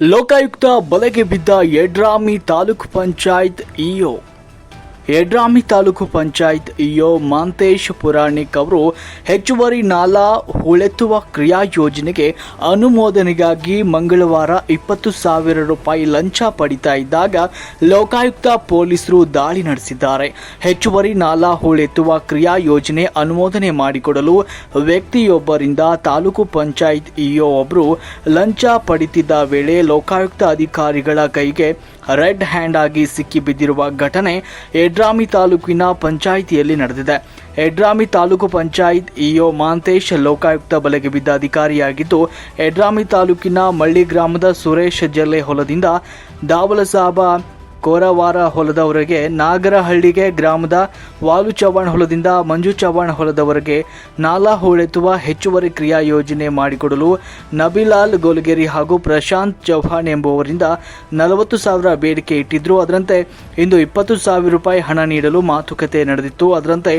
ಲೋಕಾಯುಕ್ತ ಬಲೆಗೆ ಬಿದ್ದ Yadrami taluk panchayat EO. Yadrami taluk panchayat EO Mantesh Puranik ಅವರು ಹೆಚ್ಚುವರಿ ನಾಲಾ ಹೂಳೆತ್ತುವ ಕ್ರಿಯಾ ಯೋಜನೆಗೆ ಅನುಮೋದನೆಗಾಗಿ ಮಂಗಳವಾರ 20,000 ರೂಪಾಯಿ ಲಂಚ ಪಡಿತಾ ಇದ್ದಾಗ ಲೋಕಾಯುಕ್ತ ಪೊಲೀಸರು ದಾಳಿ ನಡೆಸಿದ್ದಾರೆ. ಹೆಚ್ಚುವರಿ ನಾಲಾ ಹೂಳೆತ್ತುವ ಕ್ರಿಯಾ ಯೋಜನೆ ಅನುಮೋದನೆ ಮಾಡಿಕೊಡಲು ವ್ಯಕ್ತಿಯೊಬ್ಬರಿಂದ ತಾಲೂಕು ಪಂಚಾಯತ್ ಇಒ ಒಬ್ಬರು ಲಂಚ ಪಡಿತಿದ್ದ ವೇಳೆ ಲೋಕಾಯುಕ್ತ ಅಧಿಕಾರಿಗಳ ಕೈಗೆ ರೆಡ್ ಹ್ಯಾಂಡ್ ಆಗಿ ಸಿಕ್ಕಿಬಿದ್ದಿರುವ ಘಟನೆ ಯಡ್ರಾಮಿ ತಾಲೂಕಿನ ಪಂಚಾಯಿತಿಯಲ್ಲಿ ನಡೆದಿದೆ. ಯಡ್ರಾಮಿ ತಾಲೂಕು ಪಂಚಾಯತ್ ಇಒ ಮಾಂತೇಶ್ ಲೋಕಾಯುಕ್ತ ಬಲೆಗೆ ಬಿದ್ದ ಅಧಿಕಾರಿಯಾಗಿದ್ದು, ಯಡ್ರಾಮಿ ತಾಲೂಕಿನ ಮಳ್ಳಿ ಗ್ರಾಮದ ಸುರೇಶ್ ಜಲ್ಲೆ ಹೊಲದಿಂದ ದಾವಲಸಾಬ ಕೋರವಾರ ಹೊಲದವರೆಗೆ, ನಾಗರಹಳ್ಳಿಗೆ ಗ್ರಾಮದ ವಾಲು ಚವ್ಹಾಣ್ ಹೊಲದಿಂದ ಮಂಜು ಚವ್ಹಾಣ್ ಹೊಲದವರೆಗೆ ನಾಲಾ ಹೂಳೆತ್ತುವ ಹೆಚ್ಚುವರಿ ಕ್ರಿಯಾ ಯೋಜನೆ ಮಾಡಿಕೊಡಲು ನಬಿಲಾಲ್ ಗೋಲಗೇರಿ ಹಾಗೂ ಪ್ರಶಾಂತ್ ಚವ್ಹಾಣ್ ಎಂಬುವರಿಂದ 40,000 ಬೇಡಿಕೆ ಇಟ್ಟಿದ್ರು. ಅದರಂತೆ ಇಂದು 20,000 ರೂಪಾಯಿ ಹಣ ನೀಡಲು ಮಾತುಕತೆ ನಡೆದಿತ್ತು. ಅದರಂತೆ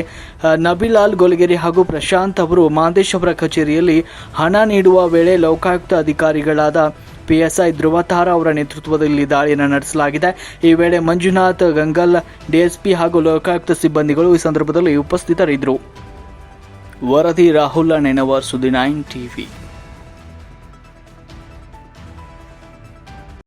ನಬಿಲಾಲ್ ಗೋಲಗೇರಿ ಹಾಗೂ ಪ್ರಶಾಂತ್ ಅವರು ಮಾಂತೇಶ್ ಅವರ ಕಚೇರಿಯಲ್ಲಿ ಹಣ ನೀಡುವ ವೇಳೆ ಲೋಕಾಯುಕ್ತ ಅಧಿಕಾರಿಗಳಾದ ಪಿಎಸ್ಐ ಧ್ರುವತಾರ ಅವರ ನೇತೃತ್ವದಲ್ಲಿ ದಾಳಿಯನ್ನು ನಡೆಸಲಾಗಿದೆ. ಈ ವೇಳೆ ಮಂಜುನಾಥ್ ಗಂಗಲ್, ಡಿಎಸ್ಪಿ ಹಾಗೂ ಲೋಕಾಯುಕ್ತ ಸಿಬ್ಬಂದಿಗಳು ಈ ಸಂದರ್ಭದಲ್ಲಿ ಉಪಸ್ಥಿತರಿದ್ದರು. ವರದಿ ರಾಹುಲ್ ನೆನವರ್, ಸುದ್ದಿ 9 ಟಿವಿ.